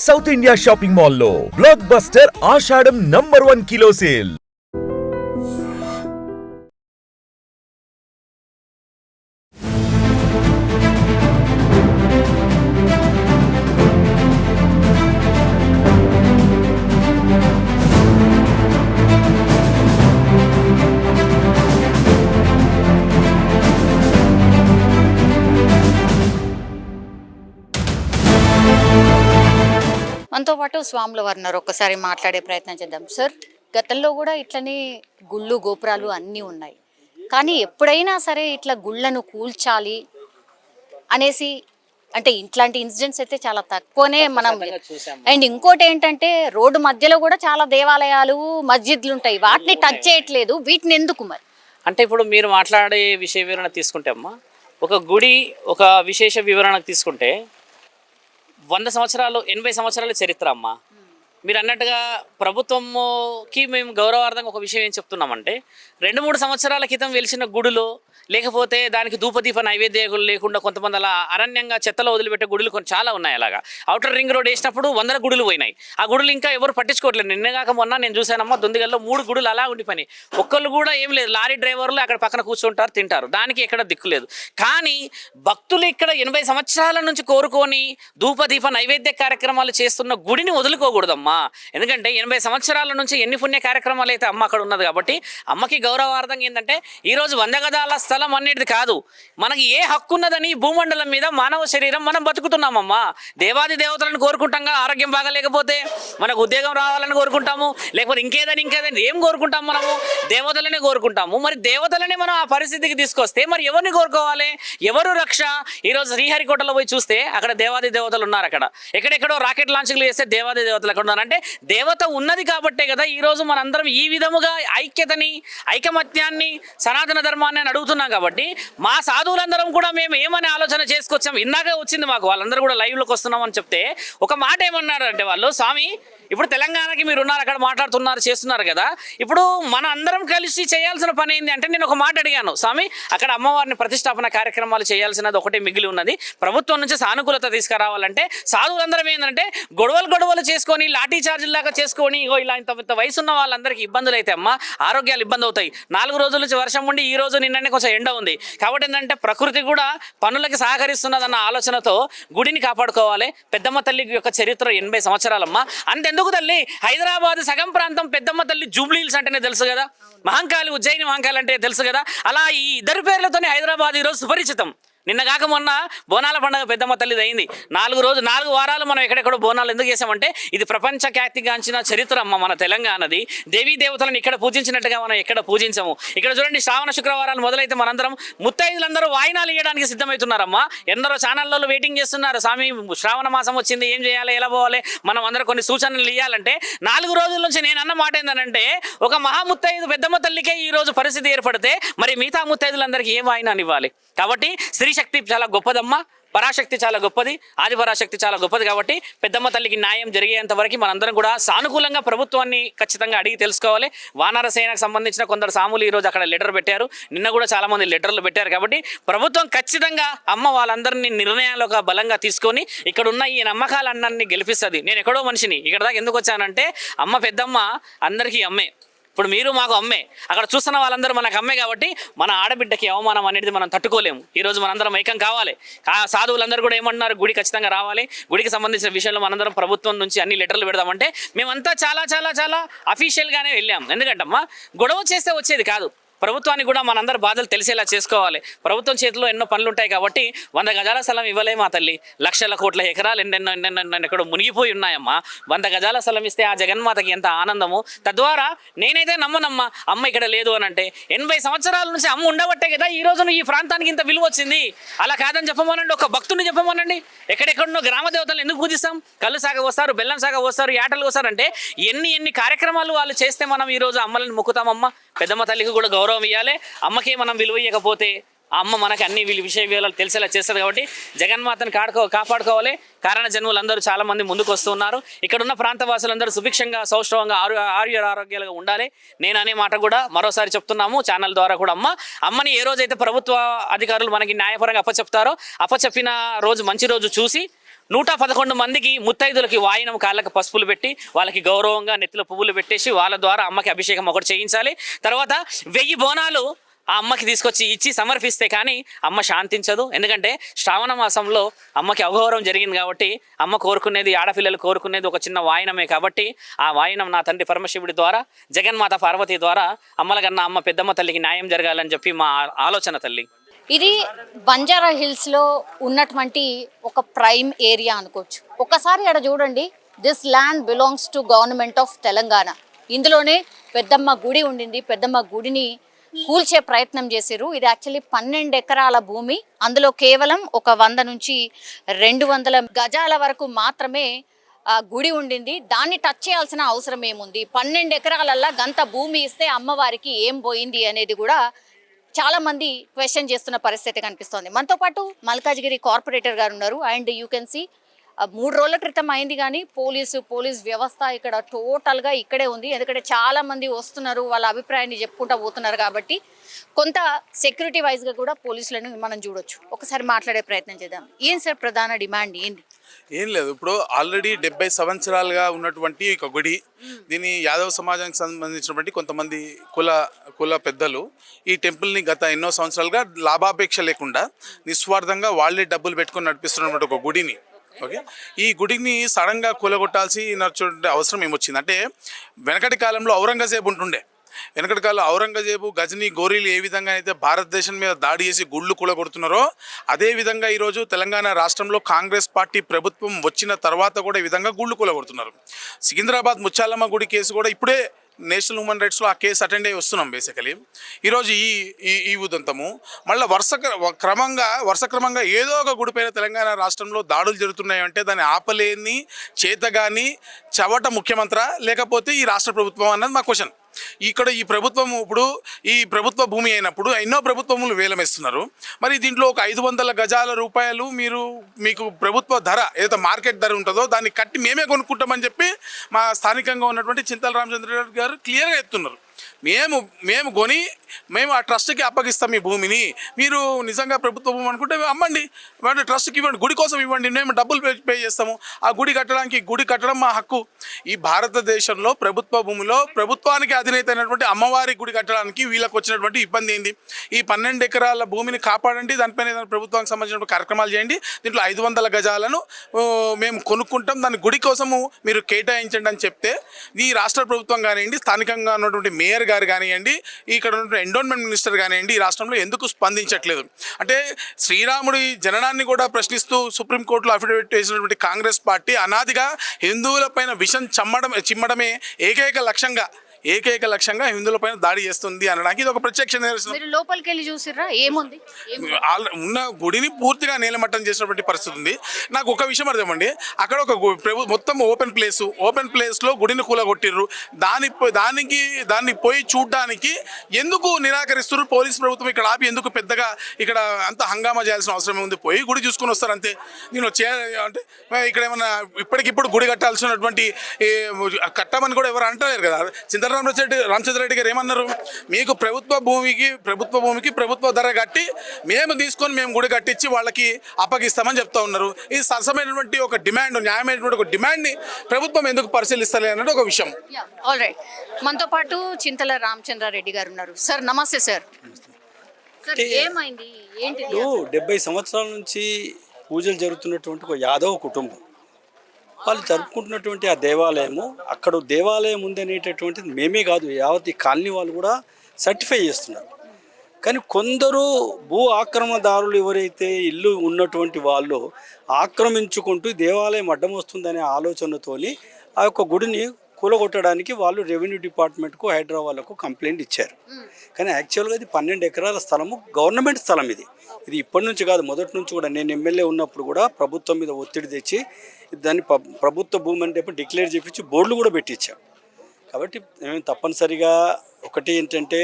South India shopping మాల్లో block buster ఆషాఢం number 1 kilo sale. మనతో పాటు స్వాముల వారు ఉన్నారు. ఒక్కసారి మాట్లాడే ప్రయత్నం చేద్దాం. సార్, గతంలో కూడా ఇట్లనే గుళ్ళు గోపురాలు అన్నీ ఉన్నాయి, కానీ ఎప్పుడైనా సరే ఇట్లా గుళ్ళను కూల్చాలి అనేసి అంటే ఇట్లాంటి ఇన్సిడెంట్స్ అయితే చాలా తక్కువనే మనం. అండ్ ఇంకోటి ఏంటంటే రోడ్డు మధ్యలో కూడా చాలా దేవాలయాలు మస్జిద్లు ఉంటాయి, వాటిని టచ్ చేయట్లేదు. వీటిని ఎందుకు మరి? అంటే ఇప్పుడు మీరు మాట్లాడే విషయ వివరణ తీసుకుంటే అమ్మా, ఒక గుడి ఒక విశేష వివరణకు తీసుకుంటే 100 సంవత్సరాలు 80 సంవత్సరాల చరిత్ర అమ్మ. మీరు అన్నట్టుగా ప్రభుత్వంకి మేము గౌరవార్థంగా ఒక విషయం ఏం చెప్తున్నామంటే, 2-3 సంవత్సరాల క్రితం వెలిసిన గుడులు, లేకపోతే దానికి ధూపదీప నైవేద్యాలు లేకుండా కొంతమంది అలా అరణ్యంగా చెత్తలో వదిలిపెట్టే గుడులు కొన్ని చాలా ఉన్నాయి. అలాగా అవుటర్ రింగ్ రోడ్ వేసినప్పుడు 100 గుడులు పోయినాయి. ఆ గుడులు ఇంకా ఎవరు పట్టించుకోవట్లేదు. నిన్నగాక మొన్న నేను చూశానమ్మా, దొందిగల్లో 3 గుడులు అలా ఉండిపోయినాయి. ఒక్కళ్ళు కూడా ఏం లేదు, లారీ డ్రైవర్లు అక్కడ పక్కన కూర్చుంటారు, తింటారు, దానికి ఎక్కడ దిక్కు లేదు. కానీ భక్తులు ఇక్కడ 80 సంవత్సరాల నుంచి కోరుకొని ధూపదీప నైవేద్య కార్యక్రమాలు చేస్తున్న గుడిని వదులుకోకూడదమ్మా. ఎందుకంటే 80 సంవత్సరాల నుంచి ఎన్ని పుణ్య కార్యక్రమాలు అయితే అమ్మ అక్కడ ఉన్నది కాబట్టి, అమ్మకి గౌరవార్థంగా ఏంటంటే ఈరోజు 100 గజాల స్థలం అనేది కాదు, మనకి ఏ హక్కు ఉన్నదని భూమండలం మీద మానవ శరీరం మనం బతుకుతున్నామమ్మా. దేవాది దేవతలను కోరుకుంటాం, ఆరోగ్యం బాగాలేకపోతే మనకు ఉద్యోగం రావాలని కోరుకుంటాము, లేకపోతే ఇంకేదని ఏం కోరుకుంటాము? మనము దేవతలనే కోరుకుంటాము. మరి దేవతలని మనం ఆ పరిస్థితికి తీసుకొస్తే మరి ఎవరిని కోరుకోవాలి? ఎవరు రక్ష? ఈరోజు శ్రీహరికోటలో పోయి చూస్తే అక్కడ దేవాది దేవతలు ఉన్నారు. అక్కడ ఎక్కడెక్కడో రాకెట్ లాంచ్లు చేస్తే దేవాది దేవతలు ఎక్కడ ఉన్నారంటే, దేవత ఉన్నది కాబట్టే కదా ఈరోజు మనందరం ఈ విధముగా ఐక్యతని, ఐకమత్యాన్ని, సనాతన ధర్మాన్ని అని అడుగుతున్నాం. కాబట్టి మా సాధువులందరం కూడా మేము ఏమని ఆలోచన చేసుకొచ్చాం. ఇందాక వచ్చింది మాకు, వాళ్ళందరూ కూడా లైవ్లోకి వస్తున్నాం అని చెప్తే ఒక మాట ఏమన్నారు అంటే వాళ్ళు, స్వామి ఇప్పుడు తెలంగాణకి మీరు ఉన్నారు, అక్కడ మాట్లాడుతున్నారు, చేస్తున్నారు కదా, ఇప్పుడు మన అందరం కలిసి చేయాల్సిన పని ఏంటి అంటే, నేను ఒక మాట అడిగాను, స్వామి అక్కడ అమ్మవారిని ప్రతిష్టాపన కార్యక్రమాలు చేయాల్సినది ఒకటే మిగిలి ఉన్నది, ప్రభుత్వం నుంచి సానుకూలత తీసుకురావాలంటే సాధువులందరం ఏంటంటే గొడవలు చేసుకొని లాఠీ చార్జీలాగా చేసుకొని ఇలా ఇంత వయసు ఉన్న వాళ్ళందరికీ ఇబ్బందులు అయితే అమ్మ, ఆరోగ్యాలు ఇబ్బంది అవుతాయి. 4 రోజుల నుంచి వర్షం ఉండి ఈ రోజు నిన్ననే కొంచెం ఎండ ఉంది కాబట్టి ఏంటంటే ప్రకృతి కూడా పనులకి సహకరిస్తున్నదన్న ఆలోచనతో గుడిని కాపాడుకోవాలి. పెద్దమ్మ తల్లి యొక్క చరిత్ర 80 సంవత్సరాలమ్మ. అంతెందుకు తల్లి, హైదరాబాద్ సగం ప్రాంతం పెద్దమ్మ తల్లి జూబ్లీ హిల్స్ అంటేనే తెలుసు కదా, మహంకాళి ఉజ్జయిని మహంకాళి అంటే తెలుసు కదా. అలా ఈ ఇద్దరు పేర్లతోనే హైదరాబాద్ ఈరోజు సుపరిచితం. నిన్న కాక మొన్న బోనాల పండుగ పెద్దమ్మ తల్లిది అయింది. 4 వారాలు మనం ఎక్కడెక్కడో బోనాలు ఎందుకు చేసామంటే, ఇది ప్రపంచ ఖ్యాతిగాంచిన చరిత్ర అమ్మ మన తెలంగాణది. దేవీ దేవతలను ఇక్కడ పూజించినట్టుగా మనం ఎక్కడ పూజించము. ఇక్కడ చూడండి, శ్రావణ శుక్రవారాలు మొదలైతే మనందరం ముత్తైదులందరూ వాయినాలు ఇవ్వడానికి సిద్ధమవుతున్నారమ్మా. ఎందరో ఛానళ్ళలో వెయిటింగ్ చేస్తున్నారు, స్వామి శ్రావణ మాసం వచ్చింది, ఏం చేయాలి, ఎలా పోవాలి, మనం అందరూ కొన్ని సూచనలు ఇవ్వాలంటే. 4 రోజుల నుంచి నేను అన్న మాట ఏంటంటే, ఒక మహాముత్తైదు పెద్దమ్మ తల్లికే ఈ రోజు పరిస్థితి ఏర్పడితే మరి మిగతా ముత్తైదులందరికీ ఏం వాయినాన్ని ఇవ్వాలి? కాబట్టి స్త్రీ శక్తి చాలా గొప్పదమ్మా, పరాశక్తి చాలా గొప్పది, ఆది పరాశక్తి చాలా గొప్పది. కాబట్టి పెద్దమ్మ తల్లికి న్యాయం జరిగేంత వరకు మనందరం కూడా సానుకూలంగా ప్రభుత్వాన్ని ఖచ్చితంగా అడిగి తెలుసుకోవాలి. వానర సేనకు సంబంధించిన కొందరు సాములు ఈరోజు అక్కడ లెటర్ పెట్టారు, నిన్న కూడా చాలా మంది లెటర్లు పెట్టారు. కాబట్టి ప్రభుత్వం ఖచ్చితంగా అమ్మ వాళ్ళందరినీ నిర్ణయాలుగా బలంగా తీసుకొని ఇక్కడ ఉన్న ఈ నమ్మకాలన్నీ గెలిపిస్తుంది. నేను ఎక్కడో మనిషిని, ఇక్కడ దాకా ఎందుకు వచ్చానంటే, అమ్మ పెద్దమ్మ అందరికీ అమ్మే. ఇప్పుడు మీరు మాకు అమ్మే, అక్కడ చూస్తున్న వాళ్ళందరూ మనకు అమ్మే. కాబట్టి మన ఆడబిడ్డకి అవమానం అనేది మనం తట్టుకోలేము. ఈరోజు మనందరం ఐక్యం కావాలి. సాధువులందరూ కూడా ఏమంటున్నారు, గుడి ఖచ్చితంగా రావాలి, గుడికి సంబంధించిన విషయంలో మనందరం ప్రభుత్వం నుంచి అన్ని లెటర్లు పెడదామంటే మేమంతా చాలా అఫీషియల్గానే వెళ్ళాం. ఎందుకంటమ్మా, గొడవ చేస్తే వచ్చేది కాదు. ప్రభుత్వానికి కూడా మనందరూ బాధలు తెలిసేలా చేసుకోవాలి. ప్రభుత్వం చేతిలో ఎన్నో పనులు ఉంటాయి కాబట్టి 100 గజాల స్థలం ఇవ్వలే మా తల్లి, లక్షల కోట్ల ఎకరాలు ఎన్నెన్నో ఎక్కడో మునిగిపోయి ఉన్నాయమ్మా. 100 గజాల స్థలం ఇస్తే ఆ జగన్మాతకి ఎంత ఆనందము. తద్వారా నేనైతే నమ్మనమ్మా, అమ్మ ఇక్కడ లేదు అని అంటే. 80 సంవత్సరాల నుంచి అమ్మ ఉండబట్టే కదా ఈ రోజున ఈ ప్రాంతానికి ఇంత విలువ వచ్చింది. అలా కాదని చెప్పమనండి, ఒక భక్తుని చెప్పమనండి. ఎక్కడెక్కడో గ్రామ దేవతలను ఎందుకు పూజిస్తాం? కళ్ళు సాగ వస్తారు, బెల్లం సాగ వస్తారు, యాటలు వస్తారంటే ఎన్ని కార్యక్రమాలు వాళ్ళు చేస్తే మనం ఈరోజు అమ్మలను మొక్కుతామమ్మా. పెద్దమ్మ తల్లికి కూడా గౌరవం ఇవ్వాలి. అమ్మకే మనం విలువ ఇవ్వకపోతే అమ్మ మనకి అన్ని విషయ వివరాలు తెలిసేలా చేస్తుంది. కాబట్టి జగన్మాతను కాపాడుకోవాలి. కారణ జన్ములందరూ చాలా మంది ముందుకు వస్తున్నారు. ఇక్కడ ఉన్న ప్రాంతవాసులందరూ సుభిక్షంగా, సౌష్ఠవంగా, ఆరోగ్యాలుగా ఉండాలి. నేను అనే మాట కూడా మరోసారి చెప్తున్నాము ఛానల్ ద్వారా కూడా. అమ్మని ఏ రోజైతే ప్రభుత్వ అధికారులు మనకి న్యాయపరంగా అప్పచెప్తారో, అప్పచెప్పిన రోజు మంచి రోజు చూసి 111 మందికి ముత్తైదులకి వాయినం కాళ్ళకి పసుపులు పెట్టి వాళ్ళకి గౌరవంగా నెత్తిలో పువ్వులు పెట్టేసి వాళ్ళ ద్వారా అమ్మకి అభిషేకం ఒకటి చేయించాలి. తర్వాత 1000 బోనాలు ఆ అమ్మకి తీసుకొచ్చి ఇచ్చి సమర్పిస్తే కానీ అమ్మ శాంతించదు. ఎందుకంటే శ్రావణ మాసంలో అమ్మకి అఘోరం జరిగింది కాబట్టి అమ్మ కోరుకునేది, ఆడపిల్లలు కోరుకునేది ఒక చిన్న వాయినమే. కాబట్టి ఆ వాయినం నా తండ్రి పరమశివుడి ద్వారా, జగన్మాత పార్వతి ద్వారా అమ్మల కన్నా అమ్మ పెద్దమ్మ తల్లికి న్యాయం జరగాలని చెప్పి మా ఆలోచన తల్లి. ఇది బంజారా హిల్స్లో ఉన్నటువంటి ఒక ప్రైమ్ ఏరియా అనుకోవచ్చు. ఒక్కసారి అక్కడ చూడండి, this land belongs to government of Telangana. ఇందులోనే పెద్దమ్మ గుడి ఉండింది. పెద్దమ్మ గుడిని కూల్చే ప్రయత్నం చేశారు. ఇది యాక్చువల్లీ 12 ఎకరాల భూమి. అందులో కేవలం ఒక 100 నుంచి 200 గజాల వరకు మాత్రమే గుడి ఉండింది. దాన్ని టచ్ చేయాల్సిన అవసరం ఏముంది? 12 ఎకరాలల్లా గంత భూమి ఇస్తే అమ్మవారికి ఏం పోయింది అనేది కూడా చాలా మంది క్వశ్చన్ చేస్తున్న పరిస్థితి కనిపిస్తోంది. మనతో పాటు మల్కాజ్గిరి కార్పొరేటర్ గారు ఉన్నారు. అండ్ యూ కెన్ సీ 3 రోజుల క్రితం అయింది కానీ పోలీస్ వ్యవస్థ ఇక్కడ టోటల్గా ఇక్కడే ఉంది. ఎందుకంటే చాలా మంది వస్తున్నారు, వాళ్ళ అభిప్రాయాన్ని చెప్పుకుంటూ పోతున్నారు కాబట్టి కొంత సెక్యూరిటీ వైజ్గా కూడా పోలీసులను మనం చూడొచ్చు. ఒకసారి మాట్లాడే ప్రయత్నం చేద్దాం. ఏం సార్ ప్రధాన డిమాండ్ ఏంది? ఏం లేదు, ఇప్పుడు ఆల్రెడీ 70 సంవత్సరాలుగా ఉన్నటువంటి ఒక గుడి, దీని యాదవ సమాజానికి సంబంధించినటువంటి కొంతమంది కుల పెద్దలు ఈ టెంపుల్ని గత ఎన్నో సంవత్సరాలుగా లాభాపేక్ష లేకుండా నిస్వార్థంగా వాళ్ళే డబ్బులు పెట్టుకొని నడిపిస్తున్నటువంటి ఒక గుడిని, ఓకే, ఈ గుడిని సడన్గా కూలగొట్టాల్సినటువంటి అవసరం ఏమొచ్చింది అంటే, వెనకటి కాలంలో ఔరంగజేబు ఉంటుండే. వెనకటి కాలంలో ఔరంగజేబు, గజనీ, గోరీలు ఏ విధంగా అయితే భారతదేశం మీద దాడి చేసి గుళ్ళు కూలగొడుతున్నారో అదేవిధంగా ఈరోజు తెలంగాణ రాష్ట్రంలో కాంగ్రెస్ పార్టీ ప్రభుత్వం వచ్చిన తర్వాత కూడా ఈ విధంగా గుళ్ళు కూలగొడుతున్నారు. సికింద్రాబాద్ ముచ్చాలమ్మ గుడి కేసు కూడా ఇప్పుడే నేషనల్ హ్యూమన్ రైట్స్లో ఆ కేసు అటెండ్ అయ్యి వస్తున్నాం. బేసికలీ ఈరోజు ఈ ఉదంతము మళ్ళీ వరుస క్రమంగా ఏదో ఒక గుడిపైన తెలంగాణ రాష్ట్రంలో దాడులు జరుగుతున్నాయంటే దాన్ని ఆపలేని చేతగాని చవట ముఖ్యమంత్రి లేకపోతే ఈ రాష్ట్ర ప్రభుత్వం అన్నది మా క్వశ్చన్. ఇక్కడ ఈ ప్రభుత్వం ఇప్పుడు ఈ ప్రభుత్వ భూమి అయినప్పుడు ఎన్నో ప్రభుత్వములు వేలమేస్తున్నారు. మరి దీంట్లో ఒక 500 గజాల రూపాయలు మీకు ప్రభుత్వ ధర ఏదైతే మార్కెట్ ధర ఉంటుందో దాన్ని కట్టి మేమే కొనుక్కుంటామని చెప్పి మా స్థానికంగా ఉన్నటువంటి చింతల రామచంద్ర గారు క్లియర్గా చెప్తున్నారు. మేము కొని మేము ఆ ట్రస్ట్కి అప్పగిస్తాం ఈ భూమిని, మీరు నిజంగా ప్రభుత్వ భూమి అనుకుంటే అమ్మండి, వాటి ట్రస్ట్కి ఇవ్వండి, గుడి కోసం ఇవ్వండి, మేము డబ్బులు పే చేస్తాము. ఆ గుడి కట్టడం మా హక్కు. ఈ భారతదేశంలో ప్రభుత్వ భూమిలో ప్రభుత్వానికి అధినేత అయినటువంటి అమ్మవారి గుడి కట్టడానికి వీళ్ళకి వచ్చినటువంటి ఇబ్బంది ఏంది? ఈ 12 ఎకరాల భూమిని కాపాడండి, దానిపైన ఏదైనా ప్రభుత్వానికి సంబంధించిన కార్యక్రమాలు చేయండి, దీంట్లో 500 గజాలను మేము కొనుక్కుంటాం, దాని గుడి కోసము మీరు కేటాయించండి అని చెప్తే ఈ రాష్ట్ర ప్రభుత్వం కానివ్వండి, స్థానికంగా ఉన్నటువంటి మేయర్ గారు కానివ్వండి, ఇక్కడ ఉన్నటువంటి ఎండోన్మెంట్ మినిస్టర్ కానివ్వండి ఈ రాష్ట్రంలో ఎందుకు స్పందించట్లేదు? అంటే శ్రీరాముడి జననాన్ని కూడా ప్రశ్నిస్తూ సుప్రీంకోర్టులో అఫిడవిట్ చేసినటువంటి కాంగ్రెస్ పార్టీ అనాదిగా హిందువులపైన విషం చిమ్మడమే ఏకైక లక్ష్యంగా హిందువులపైన దాడి చేస్తుంది అనడానికి ఇది ఒక ప్రత్యక్ష నిదర్శనం. మీరు లోపలికి వెళ్ళి చూసిర్రా? ఏముంది? ఉన్న గుడిని పూర్తిగా నేలమట్టం చేసినటువంటి పరిస్థితి ఉంది. నాకు ఒక విషయం అర్థమండి, అక్కడ ఒక మొత్తం ఓపెన్ ప్లేస్లో గుడిని కూలగొట్టిర్రు. దాన్ని పోయి చూడడానికి ఎందుకు నిరాకరిస్తున్నారు? పోలీస్ ప్రభుత్వం ఇక్కడ ఆపి ఎందుకు పెద్దగా ఇక్కడ అంత హంగామా చేయాల్సిన అవసరం ఉంది? పోయి గుడి చూసుకొని వస్తారు అంతే. నేను అంటే ఇక్కడ ఏమన్నా ఇప్పటికిప్పుడు గుడి కట్టాల్సినటువంటి కట్టమని కూడా ఎవరు అంటలేరు కదా. చింతల రామచంద్రరెడ్డి గారు ఏమన్నారు? మీకు ప్రభుత్వ భూమికి ప్రభుత్వ ధర కట్టి మేము గుడి కట్టించి వాళ్ళకి అప్పగిస్తామని చెప్తా ఉన్నారు. ఇది సరసమైనటువంటి ఒక డిమాండ్, న్యాయమైనటువంటి ఒక డిమాండ్ని ప్రభుత్వం ఎందుకు పరిశీలిస్తలే అన్నది ఒక విషయం. ఆల్ రైట్, మనతో పాటు చింతల రామచంద్రారెడ్డి గారు ఉన్నారు. సార్ నమస్తే సార్. ఏమైంది ఏంటి? 70 సంవత్సరాల నుంచి పూజలు జరుగుతున్నటువంటి ఒక యాదవ కుటుంబం వాళ్ళు జరుపుకుంటున్నటువంటి ఆ దేవాలయము, అక్కడ దేవాలయం ఉందనేటటువంటిది మేమే కాదు యావత్ ఈ కాలనీ వాళ్ళు కూడా సర్టిఫై చేస్తున్నారు. కానీ కొందరు భూ ఆక్రమణదారులు ఎవరైతే ఇల్లు ఉన్నటువంటి వాళ్ళు ఆక్రమించుకుంటూ దేవాలయం అడ్డం వస్తుందనే ఆలోచనతోని ఆ యొక్క గుడిని కూలగొట్టడానికి వాళ్ళు రెవెన్యూ డిపార్ట్మెంట్కు హైదరాబాద్కు కంప్లైంట్ ఇచ్చారు. కానీ యాక్చువల్గా ఇది 12 ఎకరాల స్థలము, గవర్నమెంట్ స్థలం. ఇది ఇప్పటి నుంచి కాదు, మొదటి నుంచి కూడా. నేను ఎమ్మెల్యే ఉన్నప్పుడు కూడా ప్రభుత్వం మీద ఒత్తిడి తెచ్చి దాన్ని ప్రభుత్వ భూమి అంటే డిక్లేర్ చేయించి బోర్డులు కూడా పెట్టించాం. కాబట్టి మేము తప్పనిసరిగా ఒకటి ఏంటంటే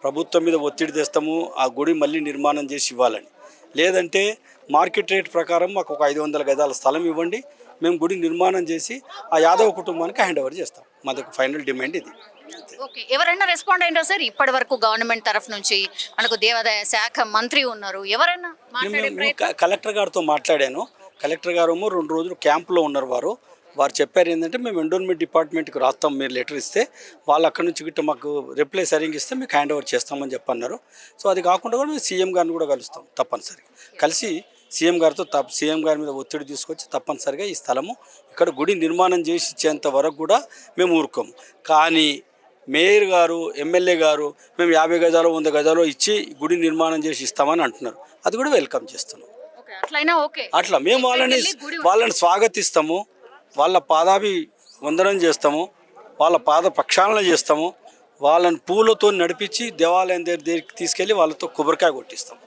ప్రభుత్వం మీద ఒత్తిడి తెస్తాము, ఆ గుడి మళ్ళీ నిర్మాణం చేసి ఇవ్వాలని. లేదంటే మార్కెట్ రేట్ ప్రకారం మాకు ఒక 500 గజాల స్థలం ఇవ్వండి, మేము గుడి నిర్మాణం చేసి ఆ యాదవ కుటుంబానికి హ్యాండ్ ఓవర్ చేస్తాం. మాది ఫైనల్ డిమాండ్ ఇది. ఓకే, ఎవరైనా రెస్పాండ్ అయినా సార్? ఇప్పటి వరకు గవర్నమెంట్ తరఫు నుంచి మనకు దేవాదాయ శాఖ మంత్రి ఉన్నారు, ఎవరైనా కలెక్టర్ గారితో మాట్లాడాను. కలెక్టర్ గారు ఏమో 2 రోజులు క్యాంపులో ఉన్నారు. వారు చెప్పారు ఏంటంటే మేము ఎండోన్మెంట్ డిపార్ట్మెంట్కి రాస్తాం, మీరు లెటర్ ఇస్తే వాళ్ళు అక్కడి నుంచి గిట్ట మాకు రిప్లై సరిగ్గా ఇస్తే మీకు హ్యాండ్ ఓవర్ చేస్తామని చెప్పన్నారు. సో అది కాకుండా కూడా మేము సీఎం గారిని కూడా కలుస్తాం తప్పనిసరిగా. కలిసి సీఎం గారితో సీఎం గారి మీద ఒత్తిడి తీసుకొచ్చి తప్పనిసరిగా ఈ స్థలము ఇక్కడ గుడి నిర్మాణం చేసి ఇచ్చేంత వరకు కూడా మేము ఊరుకోము. కానీ మేయర్ గారు, ఎమ్మెల్యే గారు మేము 50 గజాలు 100 గజాలు ఇచ్చి గుడి నిర్మాణం చేసి ఇస్తామని అంటున్నారు. అది కూడా వెల్కమ్ చేస్తున్నాం. అట్లా మేము వాళ్ళని స్వాగతిస్తాము, వాళ్ళ పాదాభి వందనం చేస్తాము, వాళ్ళ పాద ప్రక్షాళన చేస్తాము, వాళ్ళని పూలతో నడిపించి దేవాలయం దగ్గరికి తీసుకెళ్ళి వాళ్ళతో కొబ్బరికాయ కొట్టిస్తాం.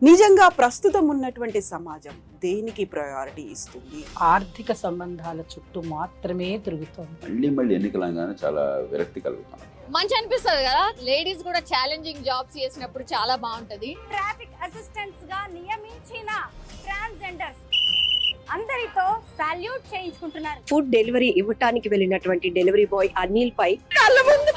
నిజంగా ప్రస్తుతం ఉన్నటువంటి సమాజం దేనికి ప్రయారిటీ ఇస్తుంది? ఆర్థిక సంబంధాల చుట్టూ మాత్రమే తిరుగుతుంది. మళ్ళీ ఎన్నికలంగానే చాలా విరక్తి కలుగుతాం. మంచి అనిపిస్తుంది కదా, లేడీస్ కూడా ఛాలెంజింగ్ జాబ్స్ చేసినప్పుడు చాలా బాగుంటది. ట్రాఫిక్ అసిస్టెంట్స్ గా నియమించిన ట్రాన్స్జెండర్స్ అందరితో సాల్యూట్ చేయించుకుంటున్నారు. ఫుడ్ డెలివరీ ఇవ్వటానికి వెళ్ళినటువంటి డెలివరీ బాయ్ అనిల్ పై కళ్ళ ముందు